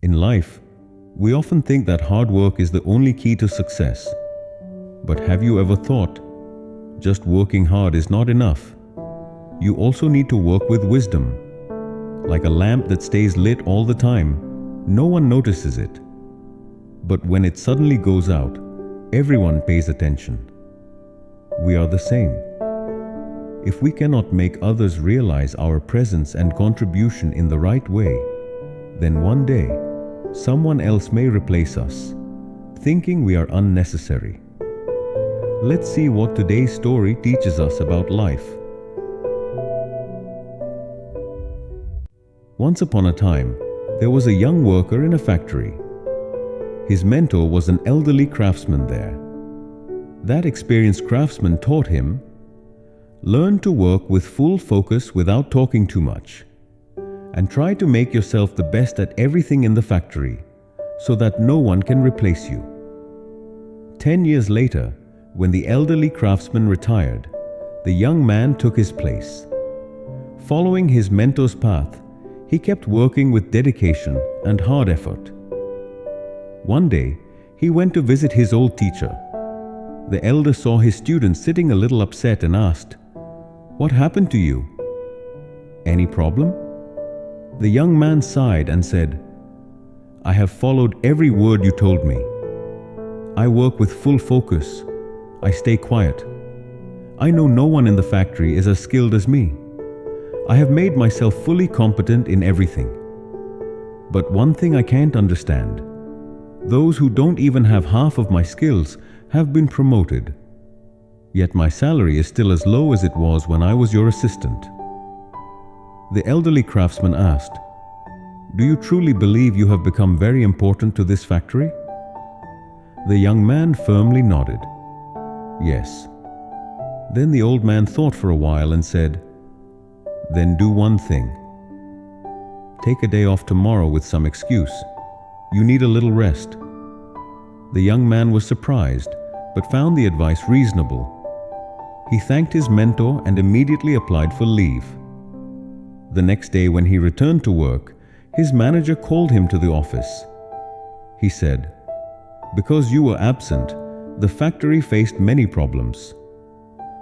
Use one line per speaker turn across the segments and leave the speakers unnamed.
In life, we often think that hard work is the only key to success. But have you ever thought, just working hard is not enough? You also need to work with wisdom. Like a lamp that stays lit all the time, no one notices it. But when it suddenly goes out, everyone pays attention. We are the same. If we cannot make others realize our presence and contribution in the right way, then one day, someone else may replace us, thinking we are unnecessary. Let's see what today's story teaches us about life. Once upon a time, there was a young worker in a factory. His mentor was an elderly craftsman there. That experienced craftsman taught him, learn to work with full focus without talking too much, and try to make yourself the best at everything in the factory, so that no one can replace you. 10 years later, when the elderly craftsman retired, the young man took his place. Following his mentor's path, he kept working with dedication and hard effort. One day, he went to visit his old teacher. The elder saw his student sitting a little upset and asked, "What happened to you? Any problem?" The young man sighed and said, "I have followed every word you told me. I work with full focus. I stay quiet. I know no one in the factory is as skilled as me. I have made myself fully competent in everything. But one thing I can't understand. Those who don't even have half of my skills have been promoted. Yet my salary is still as low as it was when I was your assistant." The elderly craftsman asked, "Do you truly believe you have become very important to this factory?" The young man firmly nodded. "Yes." Then the old man thought for a while and said, "Then do one thing. Take a day off tomorrow with some excuse. You need a little rest." The young man was surprised, but found the advice reasonable. He thanked his mentor and immediately applied for leave. The next day when he returned to work, his manager called him to the office. He said, "Because you were absent, the factory faced many problems.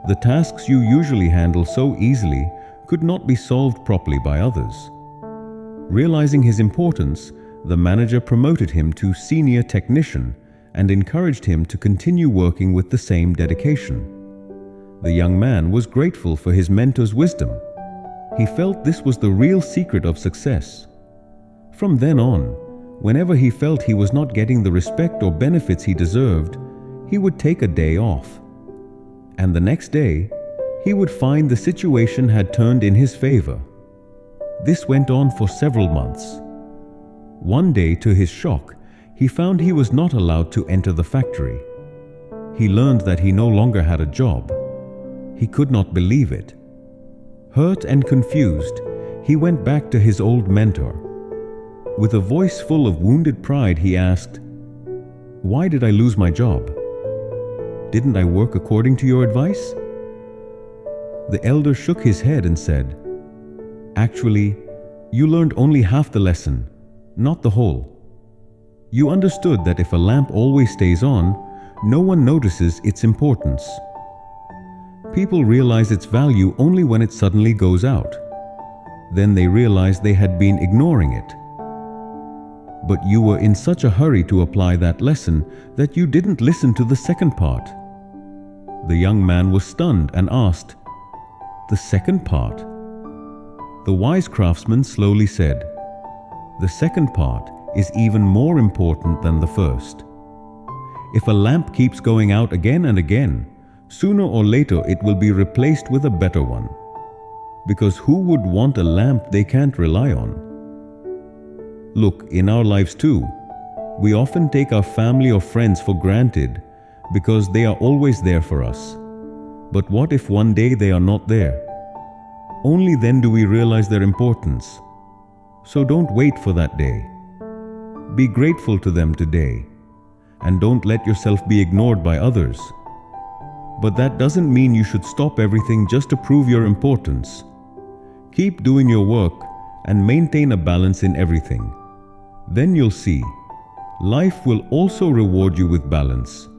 The tasks you usually handle so easily could not be solved properly by others." Realizing his importance, the manager promoted him to senior technician and encouraged him to continue working with the same dedication. The young man was grateful for his mentor's wisdom. He felt this was the real secret of success. From then on, whenever he felt he was not getting the respect or benefits he deserved, he would take a day off. And the next day, he would find the situation had turned in his favor. This went on for several months. One day, to his shock, he found he was not allowed to enter the factory. He learned that he no longer had a job. He could not believe it. Hurt and confused, he went back to his old mentor. With a voice full of wounded pride, he asked, "Why did I lose my job? Didn't I work according to your advice?" The elder shook his head and said, "Actually, you learned only half the lesson, not the whole. You understood that if a lamp always stays on, no one notices its importance. People realize its value only when it suddenly goes out. Then they realize they had been ignoring it. But you were in such a hurry to apply that lesson that you didn't listen to the second part." The young man was stunned and asked, "The second part?" The wise craftsman slowly said, "The second part is even more important than the first. If a lamp keeps going out again and again, sooner or later it will be replaced with a better one. Because who would want a lamp they can't rely on?" Look, in our lives too, we often take our family or friends for granted because they are always there for us. But what if one day they are not there? Only then do we realize their importance. So don't wait for that day. Be grateful to them today, and don't let yourself be ignored by others. But that doesn't mean you should stop everything just to prove your importance. Keep doing your work and maintain a balance in everything. Then you'll see, life will also reward you with balance.